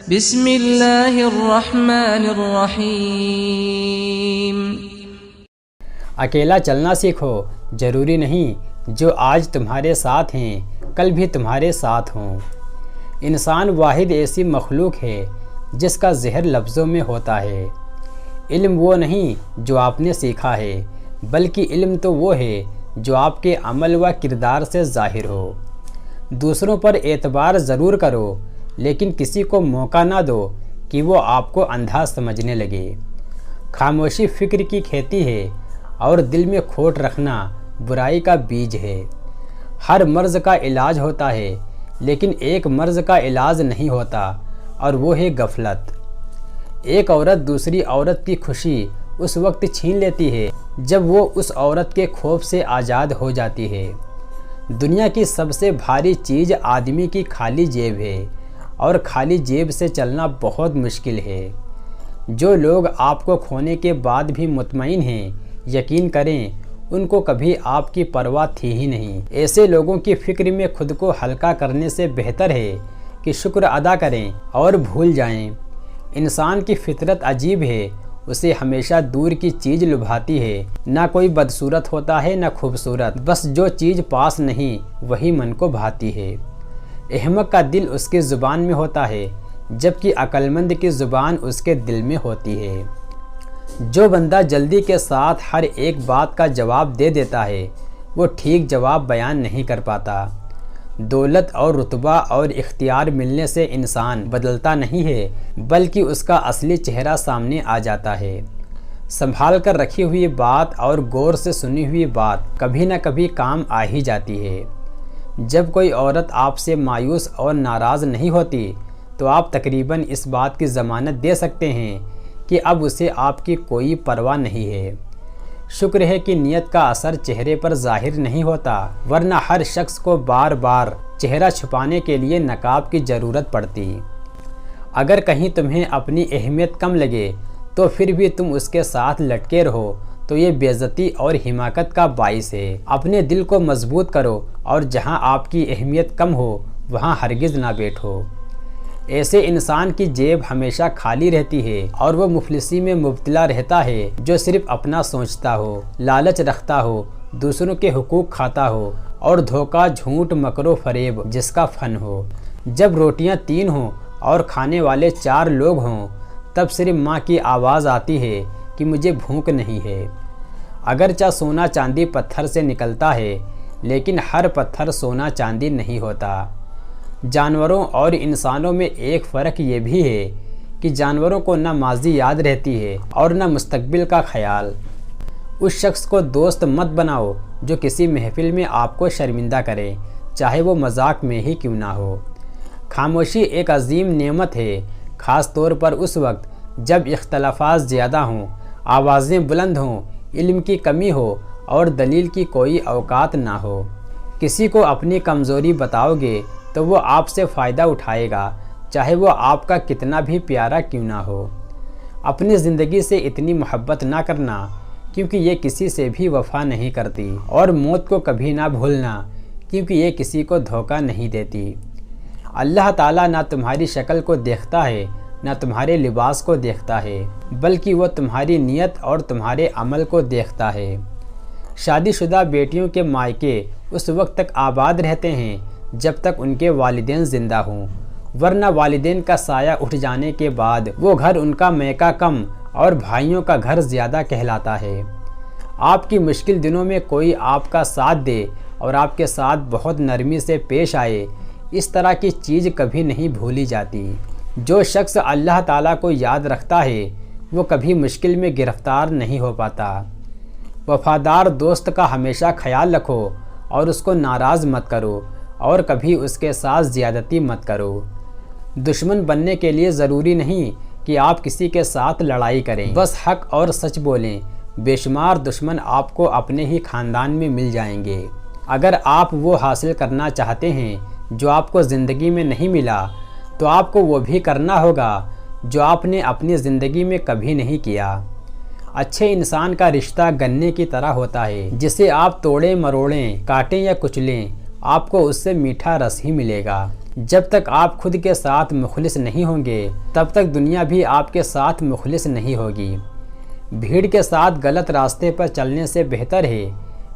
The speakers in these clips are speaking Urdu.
بسم اللہ الرحمن الرحیم۔ اکیلا چلنا سیکھو، ضروری نہیں جو آج تمہارے ساتھ ہیں کل بھی تمہارے ساتھ ہوں۔ انسان واحد ایسی مخلوق ہے جس کا ظہر لفظوں میں ہوتا ہے۔ علم وہ نہیں جو آپ نے سیکھا ہے، بلکہ علم تو وہ ہے جو آپ کے عمل و کردار سے ظاہر ہو۔ دوسروں پر اعتبار ضرور کرو، لیکن کسی کو موقع نہ دو کہ وہ آپ کو اندھا سمجھنے لگے۔ خاموشی فکر کی کھیتی ہے اور دل میں کھوٹ رکھنا برائی کا بیج ہے۔ ہر مرض کا علاج ہوتا ہے، لیکن ایک مرض کا علاج نہیں ہوتا، اور وہ ہے غفلت۔ ایک عورت دوسری عورت کی خوشی اس وقت چھین لیتی ہے جب وہ اس عورت کے خوف سے آزاد ہو جاتی ہے۔ دنیا کی سب سے بھاری چیز آدمی کی خالی جیب ہے، اور خالی جیب سے چلنا بہت مشکل ہے۔ جو لوگ آپ کو کھونے کے بعد بھی مطمئن ہیں، یقین کریں ان کو کبھی آپ کی پرواہ تھی ہی نہیں۔ ایسے لوگوں کی فکر میں خود کو ہلکا کرنے سے بہتر ہے کہ شکر ادا کریں اور بھول جائیں۔ انسان کی فطرت عجیب ہے، اسے ہمیشہ دور کی چیز لبھاتی ہے۔ نہ کوئی بدصورت ہوتا ہے نہ خوبصورت، بس جو چیز پاس نہیں وہی من کو بھاتی ہے۔ احمق کا دل اس کی زبان میں ہوتا ہے، جبکہ عقل مند کی زبان اس کے دل میں ہوتی ہے۔ جو بندہ جلدی کے ساتھ ہر ایک بات کا جواب دے دیتا ہے، وہ ٹھیک جواب بیان نہیں کر پاتا۔ دولت اور رتبہ اور اختیار ملنے سے انسان بدلتا نہیں ہے، بلکہ اس کا اصلی چہرہ سامنے آ جاتا ہے۔ سنبھال کر رکھی ہوئی بات اور غور سے سنی ہوئی بات کبھی نہ کبھی کام آ ہی جاتی ہے۔ جب کوئی عورت آپ سے مایوس اور ناراض نہیں ہوتی، تو آپ تقریباً اس بات کی ضمانت دے سکتے ہیں کہ اب اسے آپ کی کوئی پرواہ نہیں ہے۔ شکر ہے کہ نیت کا اثر چہرے پر ظاہر نہیں ہوتا، ورنہ ہر شخص کو بار بار چہرہ چھپانے کے لیے نقاب کی ضرورت پڑتی۔ اگر کہیں تمہیں اپنی اہمیت کم لگے تو پھر بھی تم اس کے ساتھ لٹکے رہو تو یہ بے عزتی اور حماقت کا باعث ہے۔ اپنے دل کو مضبوط کرو، اور جہاں آپ کی اہمیت کم ہو وہاں ہرگز نہ بیٹھو۔ ایسے انسان کی جیب ہمیشہ خالی رہتی ہے، اور وہ مفلسی میں مبتلا رہتا ہے جو صرف اپنا سوچتا ہو، لالچ رکھتا ہو، دوسروں کے حقوق کھاتا ہو، اور دھوکہ، جھوٹ، مکر و فریب جس کا فن ہو۔ جب روٹیاں 3 ہوں اور کھانے والے 4 لوگ ہوں، تب صرف ماں کی آواز آتی ہے کہ مجھے بھوک نہیں ہے۔ اگرچہ سونا چاندی پتھر سے نکلتا ہے، لیکن ہر پتھر سونا چاندی نہیں ہوتا۔ جانوروں اور انسانوں میں ایک فرق یہ بھی ہے کہ جانوروں کو نہ ماضی یاد رہتی ہے اور نہ مستقبل کا خیال۔ اس شخص کو دوست مت بناؤ جو کسی محفل میں آپ کو شرمندہ کرے، چاہے وہ مذاق میں ہی کیوں نہ ہو۔ خاموشی ایک عظیم نعمت ہے، خاص طور پر اس وقت جب اختلافات زیادہ ہوں، آوازیں بلند ہوں، علم کی کمی ہو اور دلیل کی کوئی اوقات نہ ہو۔ کسی کو اپنی کمزوری بتاؤ گے تو وہ آپ سے فائدہ اٹھائے گا، چاہے وہ آپ کا کتنا بھی پیارا کیوں نہ ہو۔ اپنی زندگی سے اتنی محبت نہ کرنا، کیونکہ یہ کسی سے بھی وفا نہیں کرتی، اور موت کو کبھی نہ بھولنا، کیونکہ یہ کسی کو دھوکہ نہیں دیتی۔ اللہ تعالیٰ نہ تمہاری شکل کو دیکھتا ہے نہ تمہارے لباس کو دیکھتا ہے، بلکہ وہ تمہاری نیت اور تمہارے عمل کو دیکھتا ہے۔ شادی شدہ بیٹیوں کے مائکے اس وقت تک آباد رہتے ہیں جب تک ان کے والدین زندہ ہوں، ورنہ والدین کا سایہ اٹھ جانے کے بعد وہ گھر ان کا میکہ کم اور بھائیوں کا گھر زیادہ کہلاتا ہے۔ آپ کی مشکل دنوں میں کوئی آپ کا ساتھ دے اور آپ کے ساتھ بہت نرمی سے پیش آئے، اس طرح کی چیز کبھی نہیں بھولی جاتی۔ جو شخص اللہ تعالیٰ کو یاد رکھتا ہے وہ کبھی مشکل میں گرفتار نہیں ہو پاتا۔ وفادار دوست کا ہمیشہ خیال رکھو اور اس کو ناراض مت کرو، اور کبھی اس کے ساتھ زیادتی مت کرو۔ دشمن بننے کے لیے ضروری نہیں کہ آپ کسی کے ساتھ لڑائی کریں، بس حق اور سچ بولیں۔ بے شمار دشمن آپ کو اپنے ہی خاندان میں مل جائیں گے۔ اگر آپ وہ حاصل کرنا چاہتے ہیں جو آپ کو زندگی میں نہیں ملا، تو آپ کو وہ بھی کرنا ہوگا جو آپ نے اپنی زندگی میں کبھی نہیں کیا۔ اچھے انسان کا رشتہ گنے کی طرح ہوتا ہے، جسے آپ توڑیں مروڑیں، کاٹیں یا کچلیں، آپ کو اس سے میٹھا رس ہی ملے گا۔ جب تک آپ خود کے ساتھ مخلص نہیں ہوں گے تب تک دنیا بھی آپ کے ساتھ مخلص نہیں ہوگی۔ بھیڑ کے ساتھ غلط راستے پر چلنے سے بہتر ہے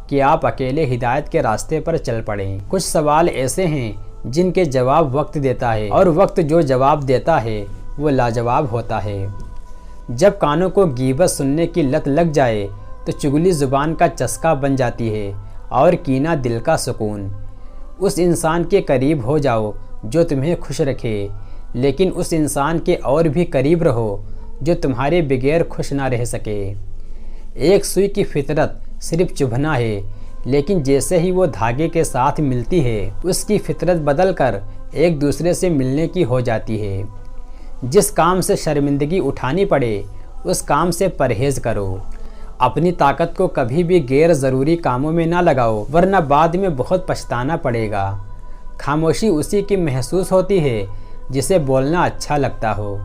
کہ آپ اکیلے ہدایت کے راستے پر چل پڑیں۔ کچھ سوال ایسے ہیں جن کے جواب وقت دیتا ہے، اور وقت جو جواب دیتا ہے وہ لاجواب ہوتا ہے۔ جب کانوں کو غیبت سننے کی لت لگ جائے تو چگلی زبان کا چسکا بن جاتی ہے اور کینہ دل کا سکون۔ اس انسان کے قریب ہو جاؤ جو تمہیں خوش رکھے، لیکن اس انسان کے اور بھی قریب رہو جو تمہارے بغیر خوش نہ رہ سکے۔ ایک سوئی کی فطرت صرف چبھنا ہے، لیکن جیسے ہی وہ دھاگے کے ساتھ ملتی ہے اس کی فطرت بدل کر ایک دوسرے سے ملنے کی ہو جاتی ہے۔ جس کام سے شرمندگی اٹھانی پڑے اس کام سے پرہیز کرو۔ اپنی طاقت کو کبھی بھی غیر ضروری کاموں میں نہ لگاؤ، ورنہ بعد میں بہت پچھتانا پڑے گا۔ خاموشی اسی کی محسوس ہوتی ہے جسے بولنا اچھا لگتا ہو۔